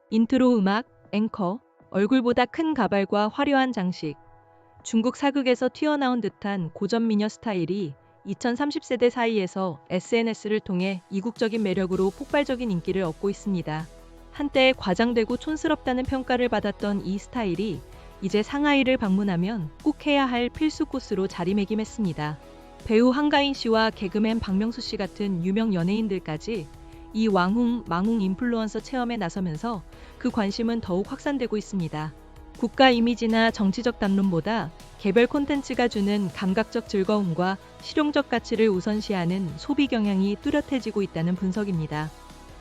인트로 음악, 앵커, 얼굴보다 큰 가발과 화려한 장식. 중국 사극에서 튀어나온 듯한 고전 미녀 스타일이 2030세대 사이에서 SNS를 통해 이국적인 매력으로 폭발적인 인기를 얻고 있습니다. 한때 과장되고 촌스럽다는 평가를 받았던 이 스타일이 이제 상하이를 방문하면 꼭 해야 할 필수 코스로 자리매김했습니다. 배우 한가인 씨와 개그맨 박명수 씨 같은 유명 연예인들까지 이 망웅 인플루언서 체험에 나서면서 그 관심은 더욱 확산되고 있습니다. 국가 이미지나 정치적 담론보다 개별 콘텐츠가 주는 감각적 즐거움과 실용적 가치를 우선시하는 소비 경향이 뚜렷해지고 있다는 분석입니다.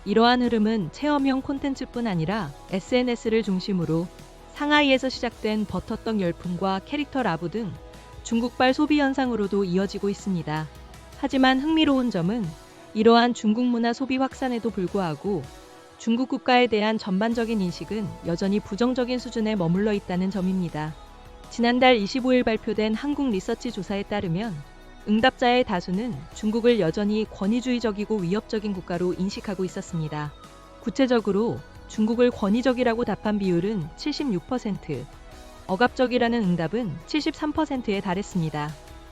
이러한 흐름은 체험형 콘텐츠뿐 아니라 SNS를 중심으로 상하이에서 시작된 버터떡 열풍과 캐릭터 라부 등 중국발 소비 현상으로도 이어지고 있습니다. 하지만 흥미로운 점은 이러한 중국 문화 소비 확산에도 불구하고 중국 국가에 대한 전반적인 인식은 여전히 부정적인 수준에 머물러 있다는 점입니다. 지난달 25일 발표된 한국 리서치 조사에 따르면 응답자의 다수는 중국을 여전히 권위주의적이고 위협적인 국가로 인식하고 있었습니다. 구체적으로 중국을 권위적이라고 답한 비율은 76%, 억압적이라는 응답은 73%에 달했습니다.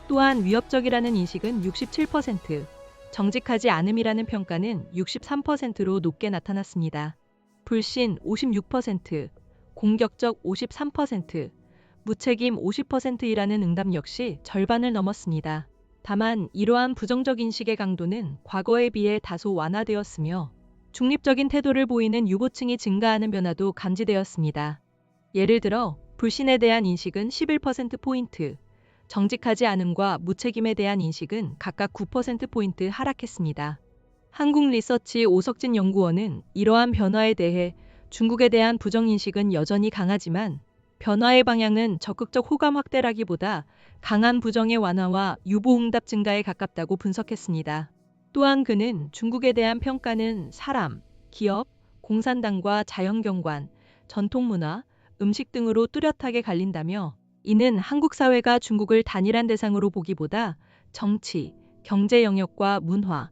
또한 위협적이라는 인식은 67%, 정직하지 않음이라는 평가는 63%로 높게 나타났습니다. 불신 56%, 공격적 53%, 무책임 50%이라는 응답 역시 절반을 넘었습니다. 다만 이러한 부정적 인식의 강도는 과거에 비해 다소 완화되었으며 중립적인 태도를 보이는 유보층이 증가하는 변화도 감지되었습니다. 예를 들어 불신에 대한 인식은 11%포인트, 정직하지 않음과 무책임에 대한 인식은 각각 9%포인트 하락했습니다. 한국 리서치 오석진 연구원은 이러한 변화에 대해 중국에 대한 부정인식은 여전히 강하지만 변화의 방향은 적극적 호감 확대라기보다 강한 부정의 완화와 유보응답 증가에 가깝다고 분석했습니다. 또한 그는 중국에 대한 평가는 사람, 기업, 공산당과 자연경관, 전통문화, 음식 등으로 뚜렷하게 갈린다며 이는 한국 사회가 중국을 단일한 대상으로 보기보다 정치, 경제 영역과 문화,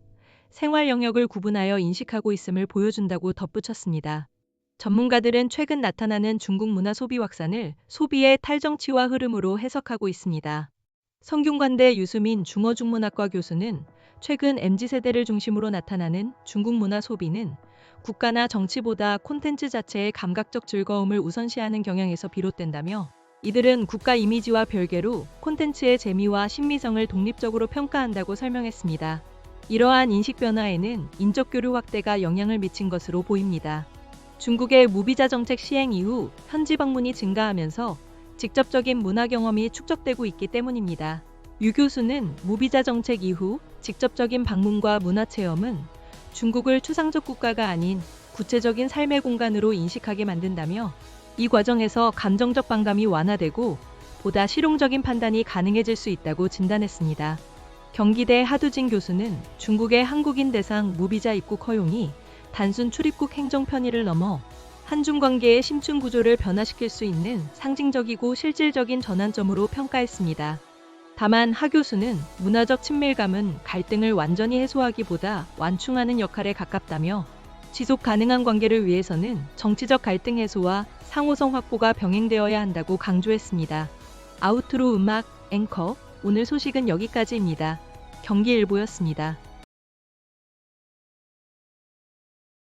생활 영역을 구분하여 인식하고 있음을 보여준다고 덧붙였습니다. 전문가들은 최근 나타나는 중국 문화 소비 확산을 소비의 탈정치화 흐름으로 해석하고 있습니다. 성균관대 유수민 중어중문학과 교수는 최근 MZ세대를 중심으로 나타나는 중국 문화 소비는 국가나 정치보다 콘텐츠 자체의 감각적 즐거움을 우선시하는 경향에서 비롯된다며 이들은 국가 이미지와 별개로 콘텐츠의 재미와 심미성을 독립적으로 평가한다고 설명했습니다. 이러한 인식 변화에는 인적 교류 확대가 영향을 미친 것으로 보입니다. 중국의 무비자 정책 시행 이후 현지 방문이 증가하면서 직접적인 문화 경험이 축적되고 있기 때문입니다. 유 교수는 무비자 정책 이후 직접적인 방문과 문화 체험은 중국을 추상적 국가가 아닌 구체적인 삶의 공간으로 인식하게 만든다며 이 과정에서 감정적 반감이 완화되고 보다 실용적인 판단이 가능해질 수 있다고 진단했습니다. 경기대 하두진 교수는 중국의 한국인 대상 무비자 입국 허용이 단순 출입국 행정 편의를 넘어 한중 관계의 심층 구조를 변화시킬 수 있는 상징적이고 실질적인 전환점으로 평가했습니다. 다만 하 교수는 문화적 친밀감은 갈등을 완전히 해소하기보다 완충하는 역할에 가깝다며 지속 가능한 관계를 위해서는 정치적 갈등 해소와 상호성 확보가 병행되어야 한다고 강조했습니다. 아우트로 음악, 앵커, 오늘 소식은 여기까지입니다. 경기일보였습니다.